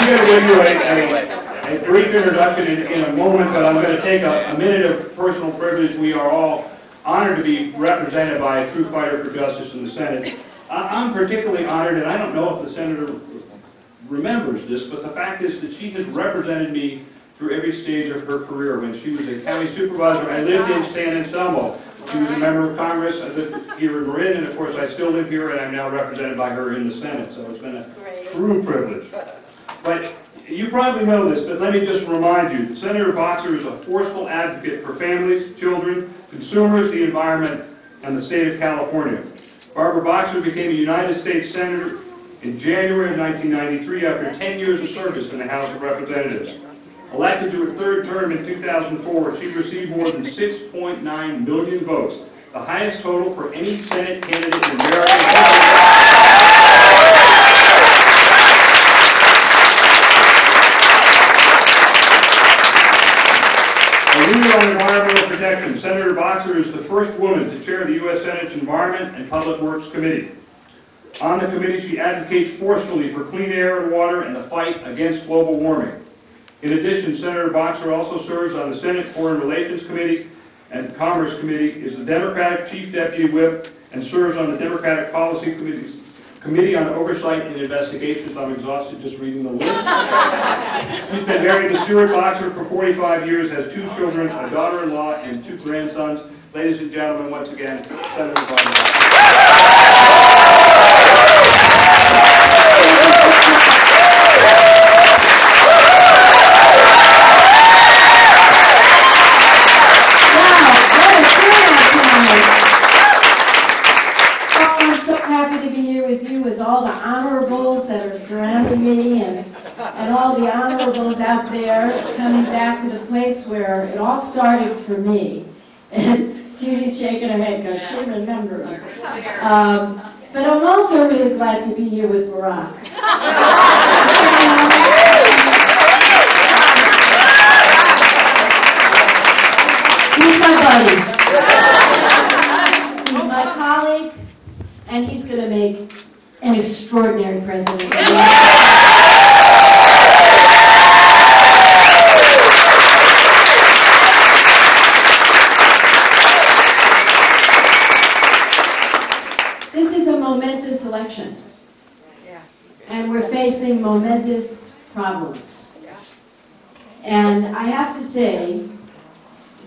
going to give you a brief introduction in a moment, but I'm going to take a minute of personal privilege. We are all honored to be represented by a true fighter for justice in the Senate. I'm particularly honored, and I don't know if the Senator remembers this, but the fact is that she has represented me through every stage of her career. When she was a county supervisor, I lived in San Anselmo. She was a member of Congress. I lived here in Marin, and of course I still live here, and I'm now represented by her in the Senate, so it's been a true privilege. But you probably know this, but let me just remind you, Senator Boxer is a forceful advocate for families, children, consumers, the environment, and the state of California. Barbara Boxer became a United States Senator in January of 1993 after 10 years of service in the House of Representatives. Elected to her third term in 2004, she received more than 6.9 million votes, the highest total for any Senate candidate in American history. A leader on environmental protection, Senator Boxer is the first woman to chair the U.S. Senate's Environment and Public Works Committee. On the committee, she advocates forcefully for clean air and water and the fight against global warming. In addition, Senator Boxer also serves on the Senate Foreign Relations Committee and Commerce Committee, is the Democratic Chief Deputy Whip, and serves on the Democratic Policy Committee on Oversight and Investigations. I'm exhausted just reading the list. She's been married to Stuart Boxer for 45 years, has 2 children, a daughter-in-law, and 2 grandsons. Ladies and gentlemen, once again, Senator Boxer. All the honorables that are surrounding me and all the honorables out there coming back to the place where it all started for me. And Judy's shaking her head because she remembers. But I'm also really glad to be here with Barack. He's my buddy. He's my colleague, and he's going to make an extraordinary president. This is a momentous election, and we're facing momentous problems. And I have to say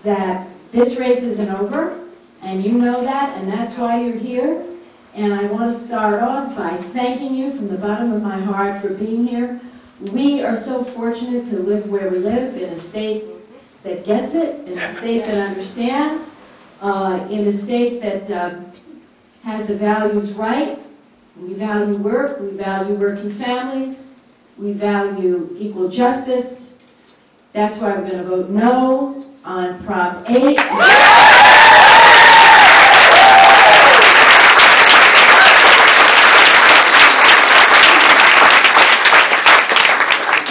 that this race isn't over, and you know that, and that's why you're here. And I want to start off by thanking you from the bottom of my heart for being here. We are so fortunate to live where we live, in a state that gets it, in a state that understands, in a state that has the values right. We value work, we value working families, we value equal justice. That's why we're going to vote no on Prop 8.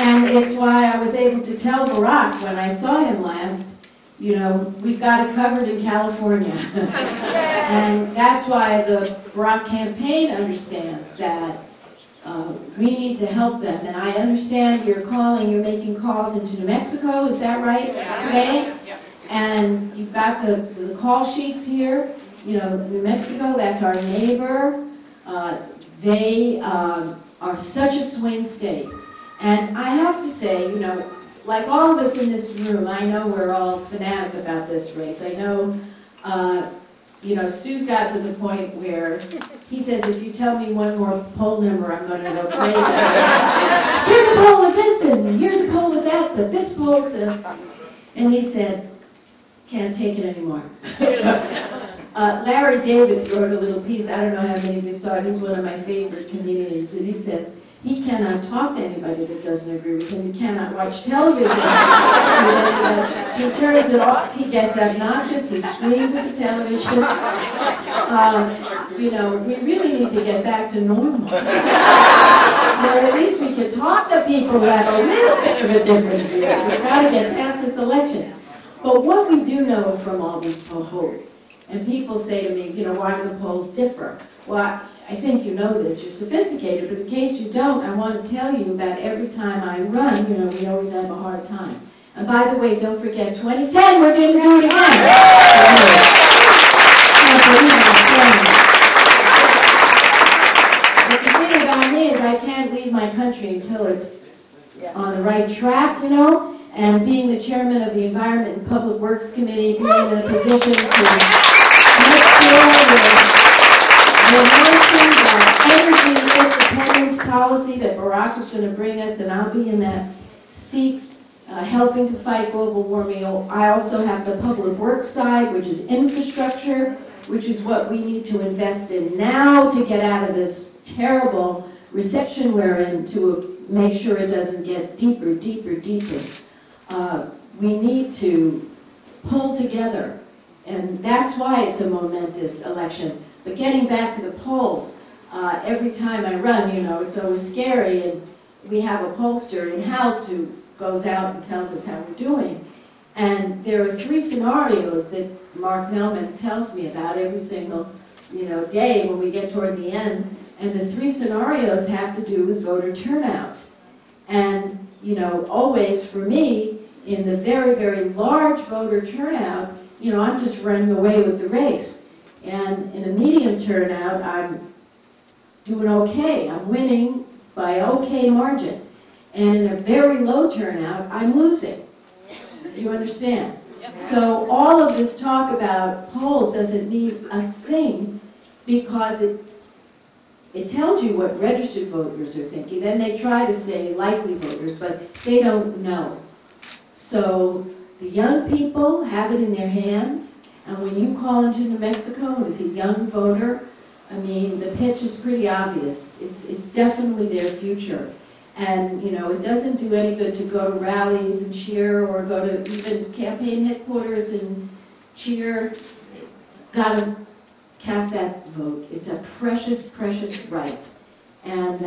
And it's why I was able to tell Barack when I saw him last, you know, we've got it covered in California. And that's why the Barack campaign understands that we need to help them. And I understand you're making calls into New Mexico, is that right, today? And you've got the call sheets here. You know, New Mexico, that's our neighbor. They are such a swing state. And I have to say, you know, like all of us in this room, I know we're all fanatic about this race. I know, you know, Stu's got to the point where he says, if you tell me one more poll number, I'm going to go crazy. Here's a poll with this, and here's a poll with that, but this poll says, and he said, can't take it anymore. Larry David wrote a little piece, I don't know how many of you saw it, he's one of my favorite comedians, and he says, he cannot talk to anybody that doesn't agree with him. He cannot watch television. He turns it off. He gets obnoxious. He screams at the television. You know, we really need to get back to normal. Or at least we can talk to people who have a little bit of a different view. We've got to get past this election. But what we do know from all these polls, and people say to me, you know, why do the polls differ? Well, I think you know this, you're sophisticated, but in case you don't, I want to tell you that every time I run, you know, we always have a hard time. And by the way, don't forget, 2010, we're going to do it again. But the thing about me is I can't leave my country until it's on the right track, you know, and being the chairman of the Environment and Public Works Committee, being in a position to make sure we're launching the energy independence policy that Barack is going to bring us, and I'll be in that seat helping to fight global warming. I also have the public works side, which is infrastructure, which is what we need to invest in now to get out of this terrible recession we're in, to make sure it doesn't get deeper, deeper, deeper. We need to pull together, and that's why it's a momentous election. But getting back to the polls, every time I run, you know, it's always scary, and we have a pollster in-house who goes out and tells us how we're doing. And there are 3 scenarios that Mark Melman tells me about every single, you know, day when we get toward the end. And the 3 scenarios have to do with voter turnout. And, you know, always for me, in the very, very large voter turnout, you know, I'm just running away with the race. And in a medium turnout, I'm doing okay. I'm winning by okay margin. And in a very low turnout, I'm losing. You understand? So all of this talk about polls doesn't mean a thing, because it tells you what registered voters are thinking. Then they try to say likely voters, but they don't know. So the young people have it in their hands, and when you call into New Mexico as a young voter, I mean, the pitch is pretty obvious. It's definitely their future. And, you know, it doesn't do any good to go to rallies and cheer, or go to even campaign headquarters and cheer. Gotta cast that vote. It's a precious, precious right. And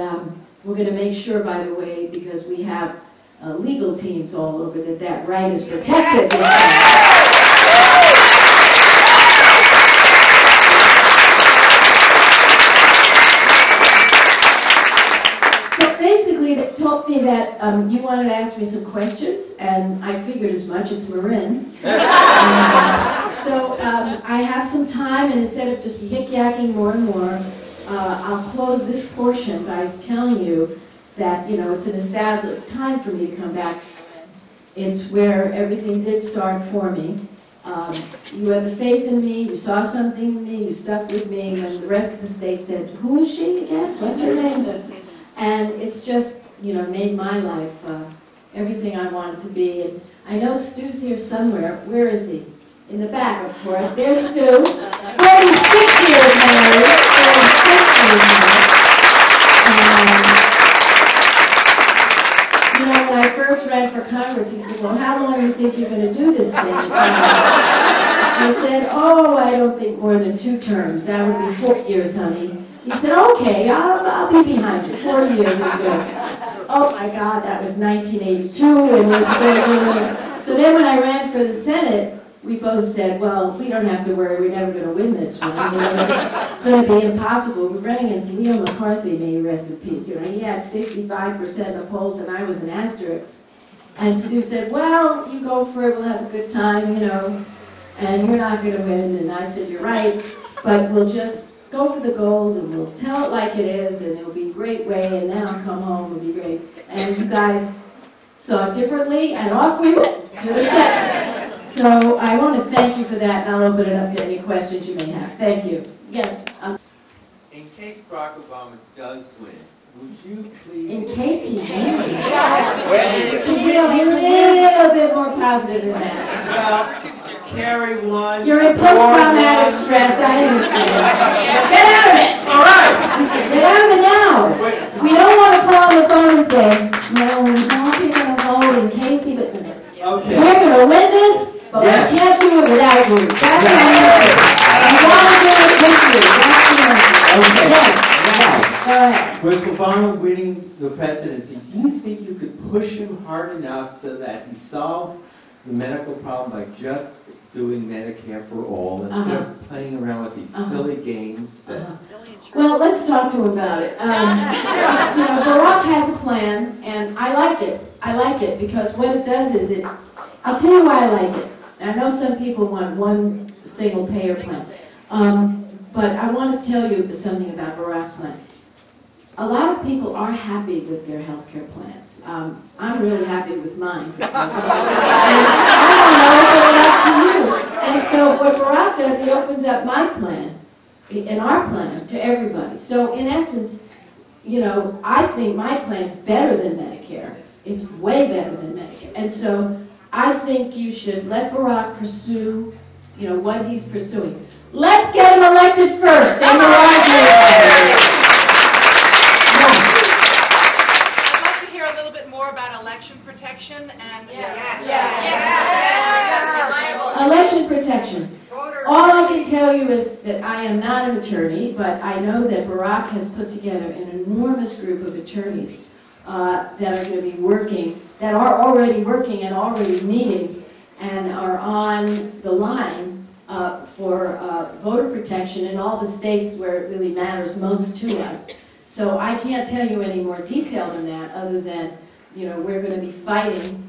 we're going to make sure, by the way, because we have legal teams all over, that that right is protected. They told me that you wanted to ask me some questions, and I figured as much. It's Marin. So I have some time, and instead of just yik-yakking more and more, I'll close this portion by telling you that, you know, it's a nostalgic time for me to come back. It's where everything did start for me. You had the faith in me, you saw something in me, you stuck with me, and the rest of the state said, "Who is she again? What's her name?" And it's just, you know, made my life everything I wanted to be. And I know Stu's here somewhere. Where is he? In the back, of course. There's Stu. 46 years married. 46 years married. You know, when I first ran for Congress, he said, "Well, how long do you think you're going to do this thing?" I said, "Oh, I don't think more than 2 terms. That would be 4 years, honey." He said, "Okay, I'll be behind you. 4 years is good." Oh my God, that was 1982, and was good. So then when I ran for the Senate, we both said, "Well, we don't have to worry. We're never going to win this one. You know, it's going to be impossible." We're running against Leo McCarthy, may he rest in peace. You know, he had 55% of the polls, and I was an asterisk. And Stu said, "Well, you go for it. We'll have a good time, you know, and you're not going to win." And I said, "You're right, but we'll just go for the gold, and we'll tell it like it is, and it'll be a great way, and then I'll come home, it'll be great." And you guys saw it differently, and off we went to the Senate. So I want to thank you for that, and I'll open it up to any questions you may have. Thank you. Yes? In case Barack Obama does win, would you please... In case he wins. Can we be a little bit more positive than that? Well, carry one... You're in post-traumatic stress, I understand. Get out of it! All right! Get out of it now! We don't want to call on the phone and say, "No, we want you to vote in case he wins." Okay. We're going to win this, but Yes. we can't do it without you. That's the answer. We want to do it with you. That's the answer. Okay. Yes. Go ahead. With Obama winning the presidency, do you think you could push him hard enough so that he solves the medical problem by just doing Medicare for all instead of playing around with these silly games that Well, let's talk to him about it. Barack has a plan, and I like it. I like it because what it does is I'll tell you why I like it. I know some people want one single payer plan, but I want to tell you something about Barack's plan. A lot of people are happy with their health care plans. I'm really happy with mine, for example. I don't know, but it's up to you. And so what Barack does, he opens up my plan, and our plan, to everybody. So in essence, I think my plan is better than Medicare. It's way better than Medicare. And so I think you should let Barack pursue, what he's pursuing. Let's get him elected first, then we'll argue. Protection and election protection. All I can tell you is that I am not an attorney, but I know that Barack has put together an enormous group of attorneys that are going to be working, that are already working and already meeting and are on the line for voter protection in all the states where it really matters most to us. So I can't tell you any more detail than that, other than we're going to be fighting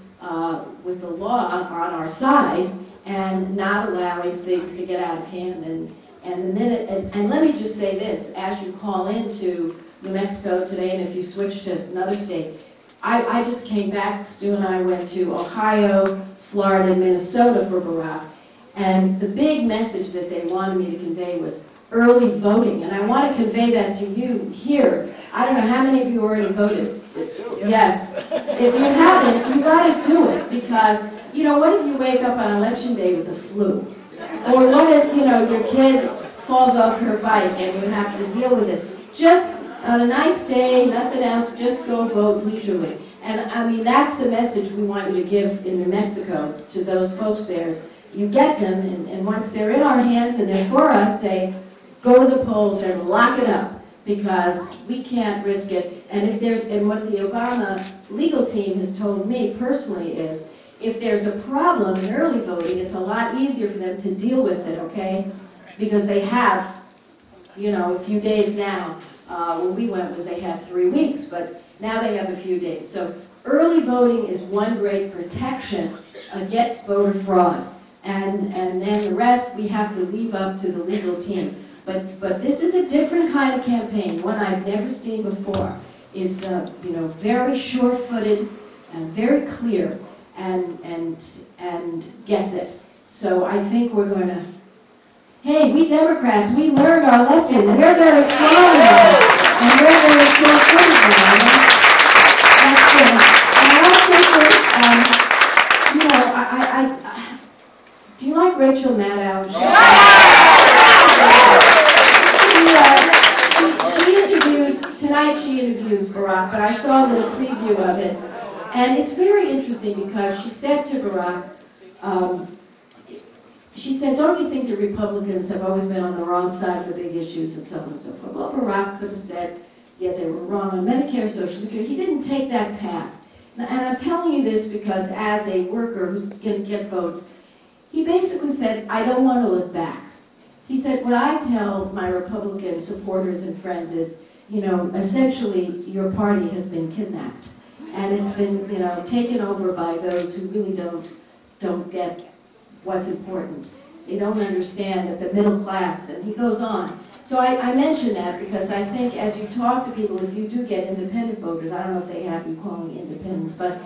with the law on our side and not allowing things to get out of hand. And let me just say this, as you call into New Mexico today, and if you switch to another state, I just came back, Stu and I went to Ohio, Florida, and Minnesota for Barack, and the big message that they wanted me to convey was early voting, and I want to convey that to you here. I don't know how many of you already voted. Yes. If you haven't, you got to do it, because, what if you wake up on election day with the flu? Or what if, your kid falls off her bike and you have to deal with it? Just on a nice day, nothing else, just go vote leisurely. And I mean, that's the message we want you to give in New Mexico to those folks there. You get them, and once they're in our hands and they're for us, say, go to the polls and lock it up, because we can't risk it. And what the Obama legal team has told me personally is, if there's a problem in early voting, it's a lot easier for them to deal with it, okay? Because they have, a few days now. When we went was they had 3 weeks, but now they have a few days. So early voting is one great protection against voter fraud. And then the rest we have to leave up to the legal team. But this is a different kind of campaign, one I've never seen before. It's very sure-footed and very clear, and gets it. So I think we're going to. Hey, we Democrats, we learned our lesson. We're very strong now, and we're very sure-footed now. That's good. And I also think, do you like Rachel Maddow? Tonight she interviews Barack, but I saw a little preview of it. And it's very interesting because she said to Barack, she said, don't you think the Republicans have always been on the wrong side of the big issues and so on and so forth? Well, Barack could have said, yeah, they were wrong on Medicare, Social Security. He didn't take that path. And I'm telling you this because as a worker who's going to get votes, he basically said, I don't want to look back. He said, what I tell my Republican supporters and friends is, essentially your party has been kidnapped. And it's been, taken over by those who really don't get what's important. They don't understand that the middle class, and he goes on. So I mention that because I think as you talk to people, if you do get independent voters, I don't know if they have you calling independents, but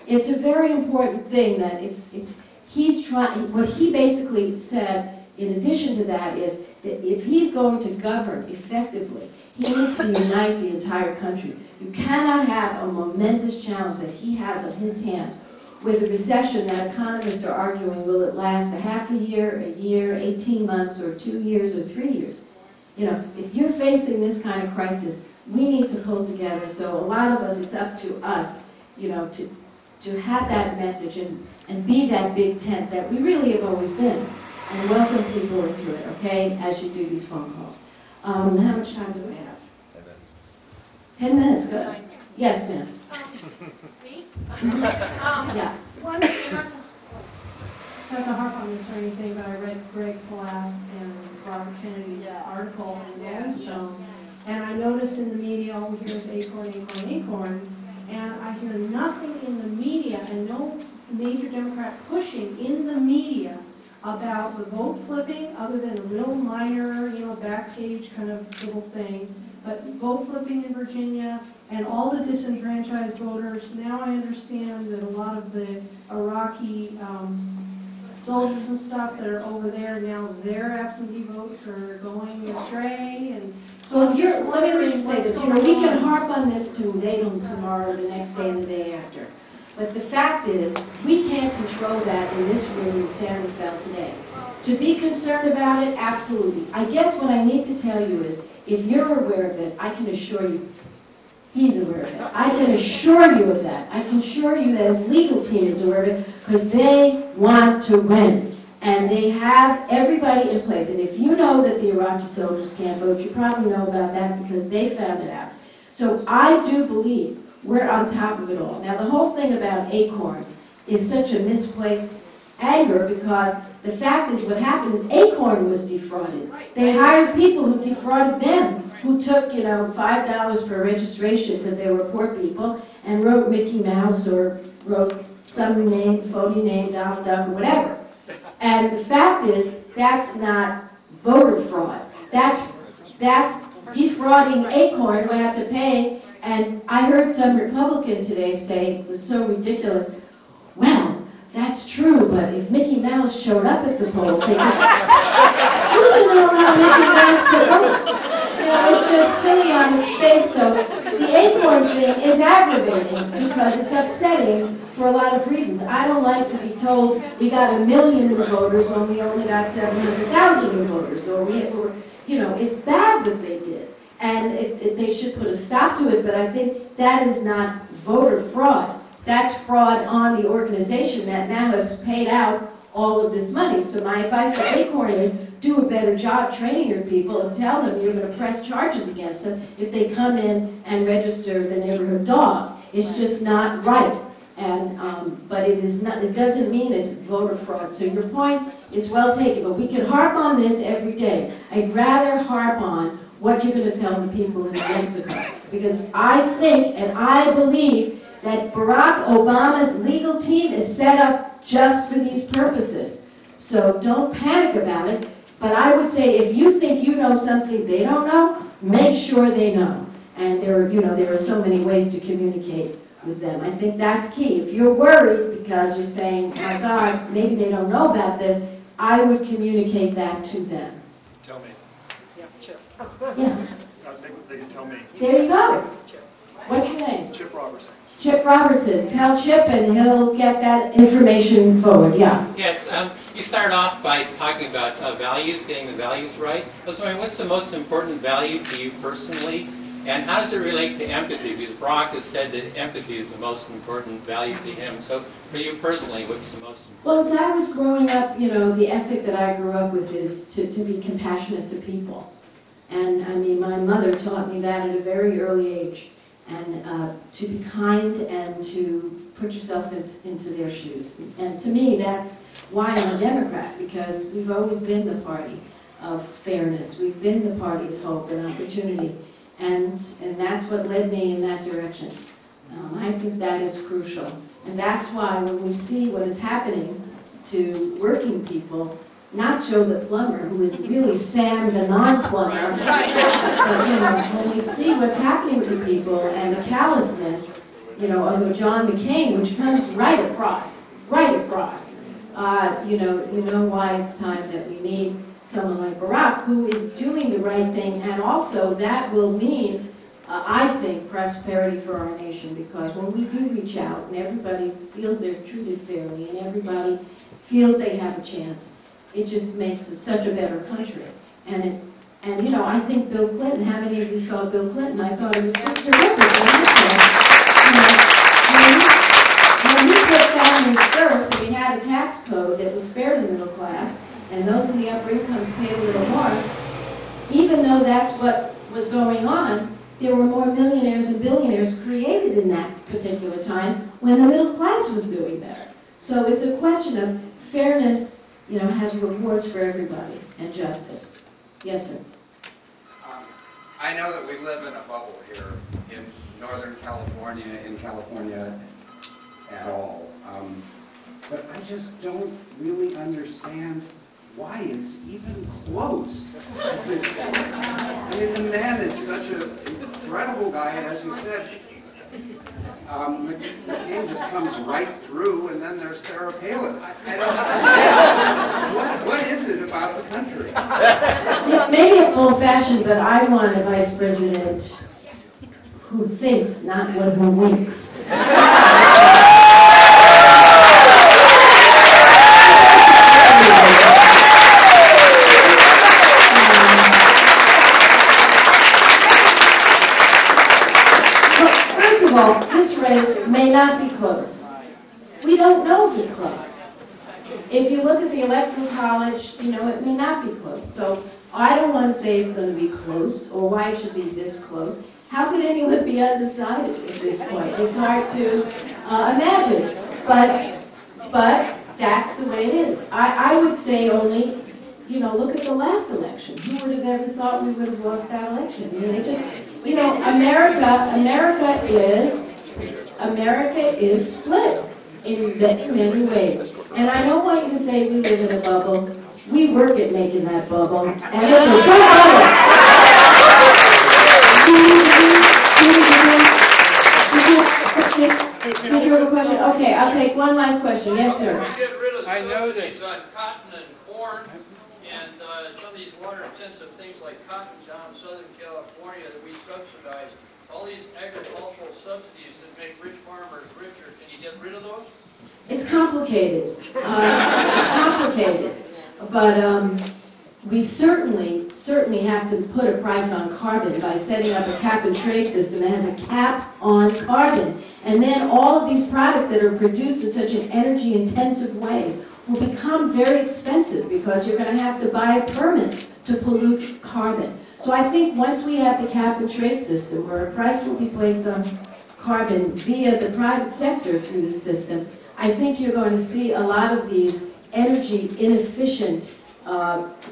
it's a very important thing that he's trying, what he basically said in addition to that is that if he's going to govern effectively, he needs to unite the entire country. You cannot have a momentous challenge that he has on his hands with a recession that economists are arguing, will it last a half a year, 18 months, or 2 years, or 3 years? If you're facing this kind of crisis, we need to pull together. So a lot of us, it's up to us, to have that message and be that big tent that we really have always been, and welcome people into it, okay, as you do these phone calls. How much time do I have? 10 minutes, good. Yes, ma'am. Me? Yeah. not to harp on this or anything, but I read Greg Glass and Robert Kennedy's article in Rolling Stone, and I noticed in the media, all we hear is acorn, acorn, acorn, and I hear nothing in the media and no major Democrat pushing in the media about the vote flipping, other than a real minor, back page kind of little thing, but vote flipping in Virginia and all the disenfranchised voters. Now I understand that a lot of the Iraqi soldiers and stuff that are over there, now their absentee votes are going astray, and so Well, if you're, let me just say this, we can harp on this today, tomorrow, the next day, and the day after. But the fact is, we can't control that in this room in San Rafael today. To be concerned about it, absolutely. I guess what I need to tell you is, if you're aware of it, I can assure you, he's aware of it. I can assure you of that. I can assure you that his legal team is aware of it, because they want to win. And they have everybody in place. And if you know that the Iraqi soldiers can't vote, you probably know about that because they found it out. So I do believe we're on top of it all. Now, the whole thing about Acorn is such a misplaced anger, because the fact is what happened is Acorn was defrauded. They hired people who defrauded them, who took, $5 per registration because they were poor people, and wrote Mickey Mouse or wrote some name, phony name, Donald Duck, or whatever. And the fact is, that's not voter fraud. That's defrauding Acorn, who had to pay. And I heard some Republican today say, it was so ridiculous, well, that's true, but if Mickey Mouse showed up at the polls, they could... Who's going to allow Mickey Mouse to vote? It's just silly on its face. So the Acorn thing is aggravating because it's upsetting for a lot of reasons. I don't like to be told we got 1 million new voters when we only got 700,000 new voters, or it's bad what they did. And they should put a stop to it, but I think that is not voter fraud. That's fraud on the organization that now has paid out all of this money. So my advice to Acorn is do a better job training your people and tell them you're going to press charges against them if they come in and register the neighborhood dog. It's just not right. And but it is not. It doesn't mean it's voter fraud. So your point is well taken, but we can harp on this every day. I'd rather harp on what you're going to tell the people in Mexico. Because I think and I believe that Barack Obama's legal team is set up just for these purposes. So don't panic about it. But I would say if you think you know something they don't know, make sure they know. And there are so many ways to communicate with them. I think that's key. If you're worried because you're saying, my God, maybe they don't know about this, I would communicate that to them. Tell me. Yes. They can tell me. There you go. What's your name? Chip Robertson. Chip Robertson. Tell Chip and he'll get that information forward. Yeah. Yes. You started off by talking about values, getting the values right. I was wondering, what's the most important value to you personally? And how does it relate to empathy? Because Barack has said that empathy is the most important value to him. So for you personally, what's the most important? Well, as I was growing up, the ethic that I grew up with is to be compassionate to people. And I mean, my mother taught me that at a very early age. And to be kind and to put yourself into their shoes. And to me, that's why I'm a Democrat, because we've always been the party of fairness. We've been the party of hope and opportunity. And that's what led me in that direction. I think that is crucial. And that's why when we see what is happening to working people, not Joe the plumber, who is really Sam the non-plumber, but when we see what's happening to people and the callousness, of a John McCain, which comes right across, you know why it's time that we need someone like Barack, who is doing the right thing, and also that will mean, I think, prosperity for our nation, because when we do reach out and everybody feels they're treated fairly and everybody feels they have a chance, it just makes us such a better country. And I think Bill Clinton, how many of you saw Bill Clinton? I thought it was just terrific. When he put families first, and we had a tax code that was fair to the middle class, and those in the upper incomes paid a little more, even though that's what was going on, there were more millionaires and billionaires created in that particular time when the middle class was doing better. So it's a question of fairness, has rewards for everybody, and justice. Yes, sir. I know that we live in a bubble here in Northern California, in California at all. But I just don't really understand why it's even close. I mean, the man is such an incredible guy, and as you said, McCain just comes right through, and then there's Sarah Palin. I don't understand. What is it about the country? Maybe I'm old-fashioned, but I want a vice president who thinks, not one who winks. This race may not be close. We don't know if it's close. If you look at the Electoral College, it may not be close. So I don't want to say it's going to be close or why it should be this close. How could anyone be undecided at this point? It's hard to imagine. But that's the way it is. I would say only, look at the last election. Who would have ever thought we would have lost that election? I mean, it just, America is split in many ways. And I don't want you to say we live in a bubble. We work at making that bubble, and it's a good bubble. Did you have a question? Okay, I'll take one last question. Yes, sir. Get rid of subsidies on cotton and corn and some of these water-intensive things like cotton down in Southern California that we subsidize. All these agricultural subsidies that make rich farmers richer. Can you get rid of those? It's complicated. But we certainly have to put a price on carbon by setting up a cap and trade system that has a cap on carbon. And then all of these products that are produced in such an energy-intensive way will become very expensive because you're going to have to buy a permit to pollute carbon. So I think once we have the cap and trade system, where a price will be placed on carbon via the private sector through the system, I think you're going to see a lot of these energy inefficient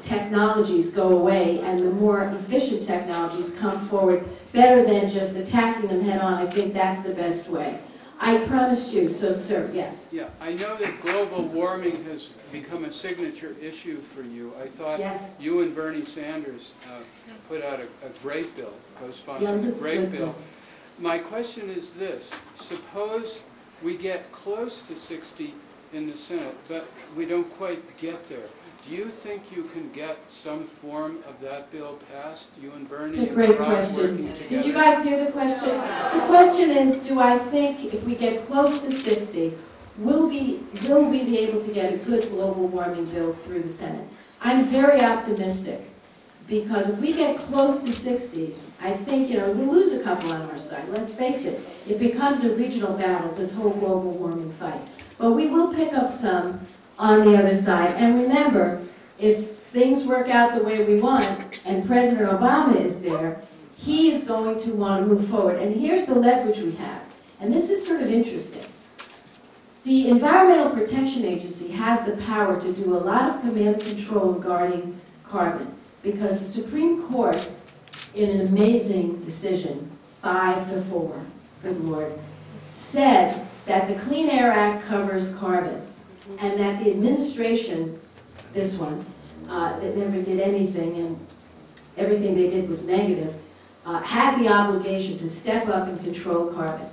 technologies go away, and the more efficient technologies come forward better than just attacking them head on. I think that's the best way. I promised you, so sir, yes. Yeah, I know that global warming has become a signature issue for you. I thought Yes. you and Bernie Sanders put out a great bill, co-sponsored a great bill. My question is this: suppose we get close to 60 in the Senate, but we don't quite get there. Do you think you can get some form of that bill passed? You and Bernie It's a great and Rob question. working together? Did you guys hear the question? The question is, do I think if we get close to 60, will we be able to get a good global warming bill through the Senate? I'm very optimistic, because if we get close to 60, I think, we'll lose a couple on our side. Let's face it. It becomes a regional battle, this whole global warming fight. But we will pick up some on the other side. And remember, if things work out the way we want, and President Obama is there, he is going to want to move forward. And here's the leverage we have. And this is sort of interesting. The Environmental Protection Agency has the power to do a lot of command and control regarding carbon, because the Supreme Court, in an amazing decision, 5-4, good Lord, said that the Clean Air Act covers carbon, and that the administration, this one, that never did anything, and everything they did was negative, had the obligation to step up and control carbon.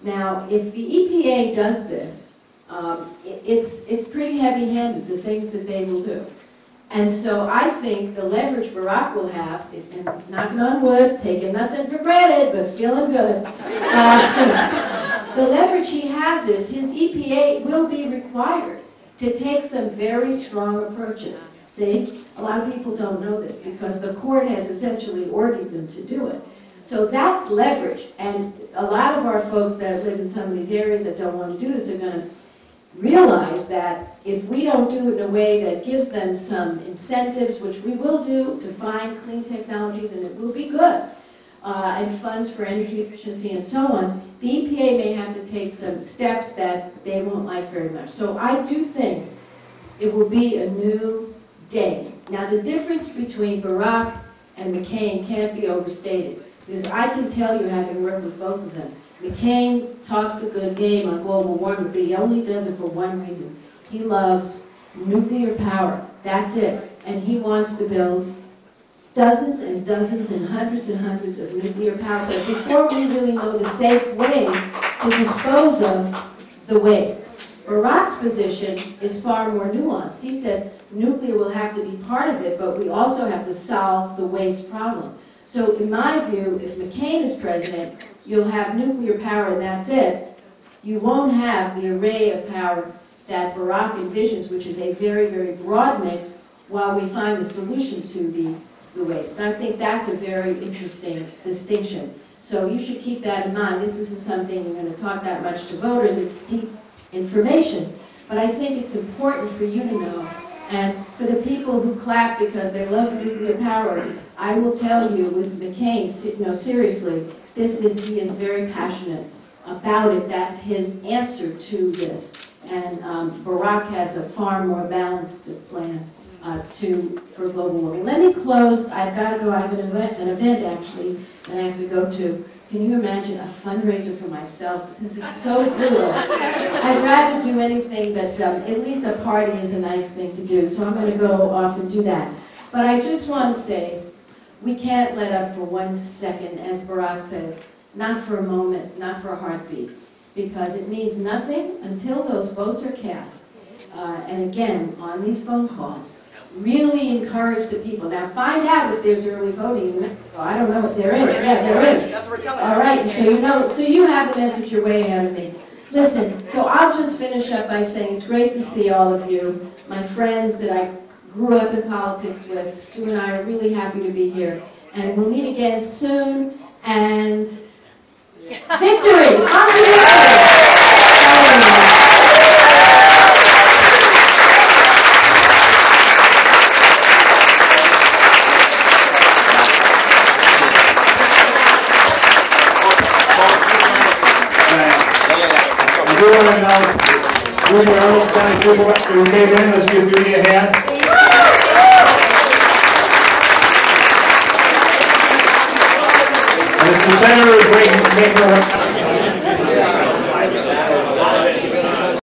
Now, if the EPA does this, it's pretty heavy-handed, the things that they will do. And so I think the leverage Barack will have, and knocking on wood, taking nothing for granted, but feeling good, the leverage he has is his EPA will be required to take some very strong approaches. See, a lot of people don't know this because the court has essentially ordered them to do it. So that's leverage, and a lot of our folks that live in some of these areas that don't want to do this are going to realize that if we don't do it in a way that gives them some incentives, which we will do to find clean technologies, and it will be good, and funds for energy efficiency and so on, the EPA may have to take some steps that they won't like very much. So I do think It will be a new day. Now, the difference between Barack and McCain can't be overstated, because I can tell you, having worked with both of them, McCain talks a good game on global warming, but he only does it for one reason. He loves nuclear power. That's it. And he wants to build dozens and dozens and hundreds of nuclear power plants before we really know the safe way to dispose of the waste. Barack's position is far more nuanced. He says nuclear will have to be part of it, but we also have to solve the waste problem. So in my view, if McCain is president, you'll have nuclear power and that's it. You won't have the array of power that Barack envisions, which is a very, very broad mix, while we find a solution to the waste. And I think that's a very interesting distinction. So you should keep that in mind. This isn't something you're going to talk that much to voters. It's deep information. But I think it's important for you to know. And for the people who clap because they love nuclear power, I will tell you with McCain, seriously, he is very passionate about it. That's his answer to this. And Barack has a far more balanced plan for global warming. Let me close. I've got to go. I have an event actually, and I have to go to. Can you imagine a fundraiser for myself? This is so cool. I'd rather do anything, but at least a party is a nice thing to do. So I'm going to go off and do that. But I just want to say, we can't let up for 1 second, as Barack says, not for a moment, not for a heartbeat, because it means nothing until those votes are cast. And again, on these phone calls, really encourage the people. Now find out if there's early voting in Mexico. I don't know if there is. Yeah, there is. That's what we're telling you. All right, so you have the message. You're way ahead of me. Listen, so I'll just finish up by saying it's great to see all of you, my friends that I grew up in politics with. Sue and I are really happy to be here. And we'll meet again soon. And victory! Let's give Judy a hand. Mr. Senator is making